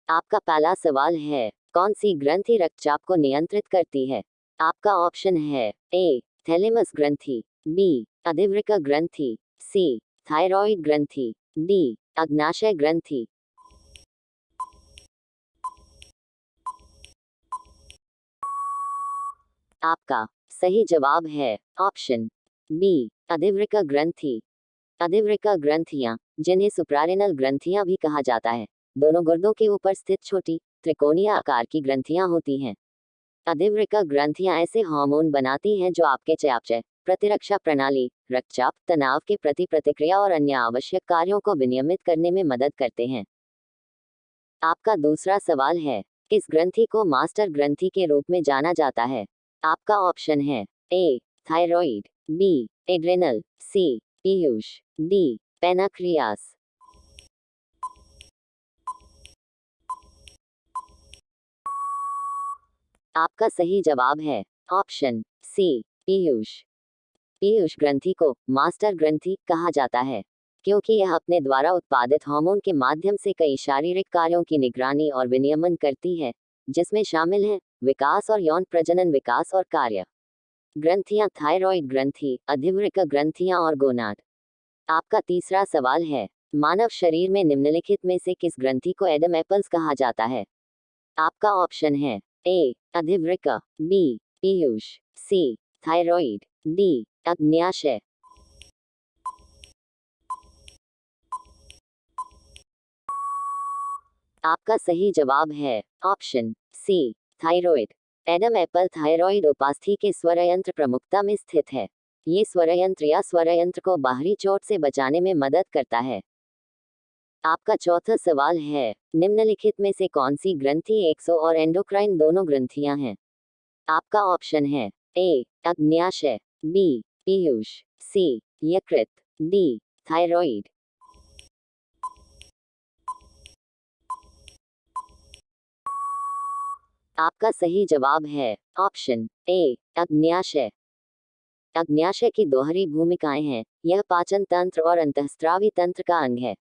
आपका पहला सवाल है, कौन सी ग्रंथि रक्तचाप को नियंत्रित करती है? आपका ऑप्शन है ए थैलेमस ग्रंथि, बी अधिवृक्क ग्रंथि, सी थायरॉइड ग्रंथि, डी अग्नाशय ग्रंथि। आपका सही जवाब है ऑप्शन बी अधिवृक्क ग्रंथि। अधिवृक्क ग्रंथियां, जिन्हें सुप्रारेनल ग्रंथियां भी कहा जाता है, दोनों गुर्दों के ऊपर स्थित छोटी त्रिकोणीय आकार की ग्रंथियां होती हैं। अधिवृक्क ग्रंथियां ऐसे हार्मोन बनाती हैं जो आपके चयापचय, प्रतिरक्षा प्रणाली, रक्तचाप, तनाव के प्रति प्रतिक्रिया और अन्य आवश्यक कार्यों को विनियमित करने में मदद करते हैं। आपका दूसरा सवाल है, किस ग्रंथि को मास्टर ग्रंथि के रूप में जाना जाता है? आपका ऑप्शन है ए थायरॉइड, बी एड्रेनल, सी पीयूष, डी पैनाक्रियास। आपका सही जवाब है ऑप्शन सी पीयूष। पीयूष ग्रंथि को मास्टर ग्रंथि कहा जाता है क्योंकि यह अपने द्वारा उत्पादित हार्मोन के माध्यम से कई शारीरिक कार्यों की निगरानी और विनियमन करती है, जिसमें शामिल हैं विकास और यौन प्रजनन विकास और कार्य। ग्रंथियां थायरॉइड ग्रंथि, अधिवृक्क ग्रंथियां और गोनाड। आपका तीसरा सवाल है, मानव शरीर में निम्नलिखित में से किस ग्रंथि को एडम एप्पल्स कहा जाता है? आपका ऑप्शन है ए अधिवृक्क, बी पीयूष, सी थायरॉइड, डी अग्न्याशय। आपका सही जवाब है option C thyroid. Adam apple thyroid उपास्थि के स्वरयंत्र प्रमुखता में स्थित है। ये स्वरयंत्र या स्वरयंत्र को बाहरी चोट से बचाने में मदद करता है। आपका चौथा सवाल है, निम्नलिखित में से कौन सी ग्रंथि एक्सो और एंडोक्राइन दोनों ग्रंथियां हैं? आपका ऑप्शन है ए अग्न्याशय, बी पीयूष, सी यकृत, डी थायरॉइड। आपका सही जवाब है ऑप्शन ए अग्न्याशय। अग्न्याशय की दोहरी भूमिकाएं हैं, यह पाचन तंत्र और अंतःस्रावी तंत्र का अंग है।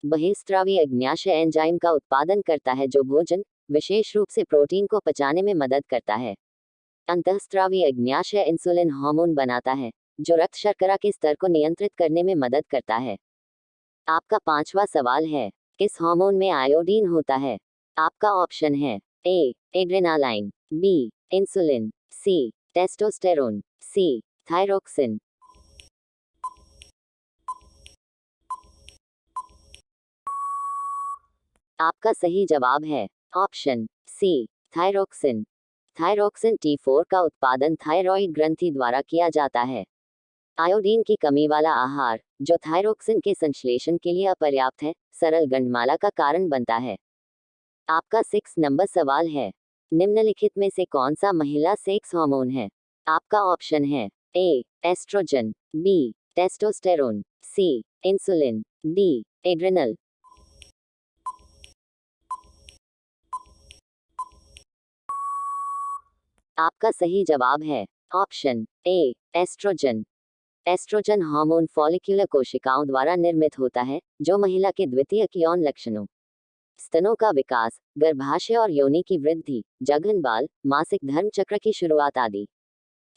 बहिस्रावी अग्न्याशय एंजाइम का उत्पादन करता है जो भोजन, विशेष रूप से प्रोटीन को पचाने में मदद करता है। अंतःस्रावी अग्न्याशय इंसुलिन हार्मोन बनाता है, जो रक्त शर्करा के स्तर को नियंत्रित करने में मदद करता है। आपका पांचवा सवाल है, किस हार्मोन में आयोडीन होता है? आपका ऑप्शन है ए एड्रेनालाइन, बी इंसुलिन, सी टेस्टोस्टेरोन, सी थायरोक्सिन। आपका सही जवाब है ऑप्शन सी थायरोक्सिन। थायरोक्सिन T4 का उत्पादन थायरॉइड ग्रंथि द्वारा किया जाता है। आयोडीन की कमी वाला आहार, जो थायरोक्सिन के संश्लेषण के लिए अपर्याप्त है, सरल गंडमाला का कारण बनता है। आपका 6 नंबर सवाल है, निम्नलिखित में से कौन सा महिला सेक्स हार्मोन है? आपका ऑप्शन है A oestrogen, B testosterone, C insulin, D adrenal. आपका सही जवाब है option A oestrogen. Oestrogen hormone follicular कोशिकाओं द्वारा निर्मित होता है, जो महिला के द्वितीयक यौन लक्षणों, स्तनों का विकास, गर्भाशय और योनि की वृद्धि, जघन बाल, मासिक धर्म चक्र की शुरुआत आदि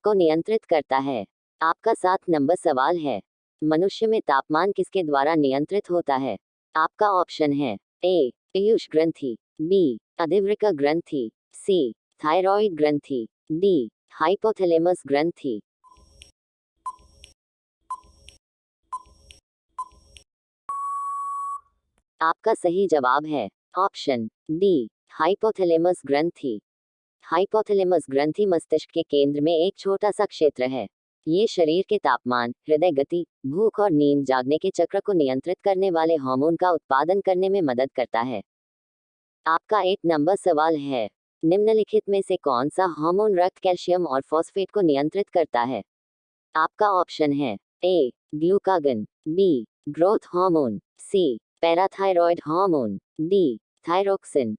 को नियंत्रित करता है। आपका 7 नंबर सवाल है, मनुष्य में तापमान किसके द्वारा नियंत्रित होता है? आपका ऑप्शन है ए पीयूष ग्रंथि, बी अधिवृक्क ग्रंथि, सी थायरॉइड ग्रंथि, डी हाइपोथैलेमस ग्रंथि। आपका सही जवाब है ऑप्शन डी हाइपोथैलेमस ग्रंथि। हाइपोथैलेमस ग्रंथि मस्तिष्क के केंद्र में एक छोटा सा क्षेत्र है। ये शरीर के तापमान, हृदय गति, भूख और नींद जागने के चक्र को नियंत्रित करने वाले हार्मोन का उत्पादन करने में मदद करता है। आपका 8 नंबर सवाल है, निम्नलिखित में से कौन सा हार्मोन रक्त कैल्शियम और फॉस्फेट को नियंत्रित करता है? आपका ऑप्शन है A glucagon, B growth hormone, C parathyroid hormone, D thyroxine.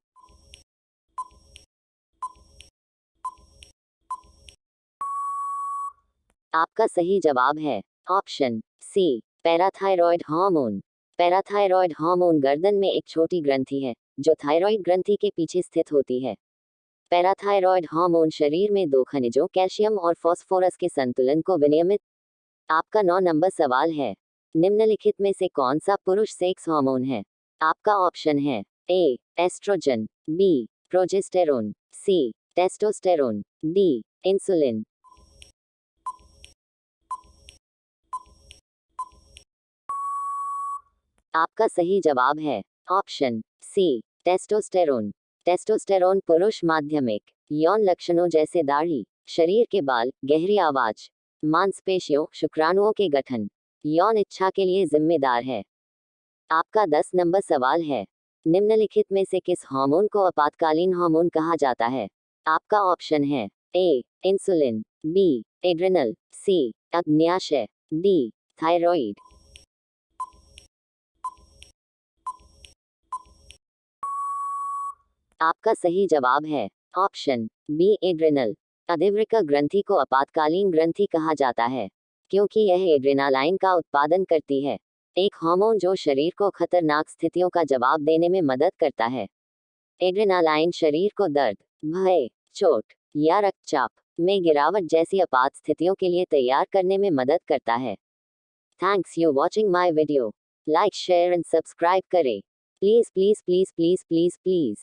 आपका सही जवाब है option C parathyroid hormone. Parathyroid hormone गर्दन में एक छोटी ग्रंथि है, जो थायराइड ग्रंथि के पीछे स्थित होती है। पैराथायरॉयड हार्मोन शरीर में दो खनिजों कैल्शियम और फास्फोरस के संतुलन को विनियमित। आपका 9 नंबर सवाल है, निम्नलिखित में से कौन सा पुरुष सेक्स हार्मोन है? आपका ऑप्शन है A oestrogen, B progesterone, C testosterone, D insulin. आपका सही जवाब है ऑप्शन सी टेस्टोस्टेरोन। टेस्टोस्टेरोन पुरुष माध्यमिक यौन लक्षणों जैसे दाढ़ी, शरीर के बाल, गहरी आवाज, मांसपेशियों, शुक्राणुओं के गठन, यौन इच्छा के लिए जिम्मेदार है। आपका 10 नंबर सवाल है, निम्नलिखित में से किस हार्मोन को आपातकालीन हार्मोन कहा जाता है? आपका ऑप्शन है ए इंसुलिन, बी एड्रिनल, सी अग्न्याशय, डी थायराइड। आपका सही जवाब है ऑप्शन बी एड्रिनल। अधिवृक्क ग्रंथि को आपातकालीन ग्रंथि कहा जाता है क्योंकि यह एड्रेनालाइन का उत्पादन करती है, एक हार्मोन जो शरीर को खतरनाक स्थितियों का जवाब देने में मदद करता है। एड्रेनालाइन शरीर को दर्द, भय, चोट या रक्तचाप में गिरावट जैसी आपात स्थितियों के लिए तैयार करने में मदद करता है। Thanks you watching my video. Like share and subscribe करें। Please please please please please please.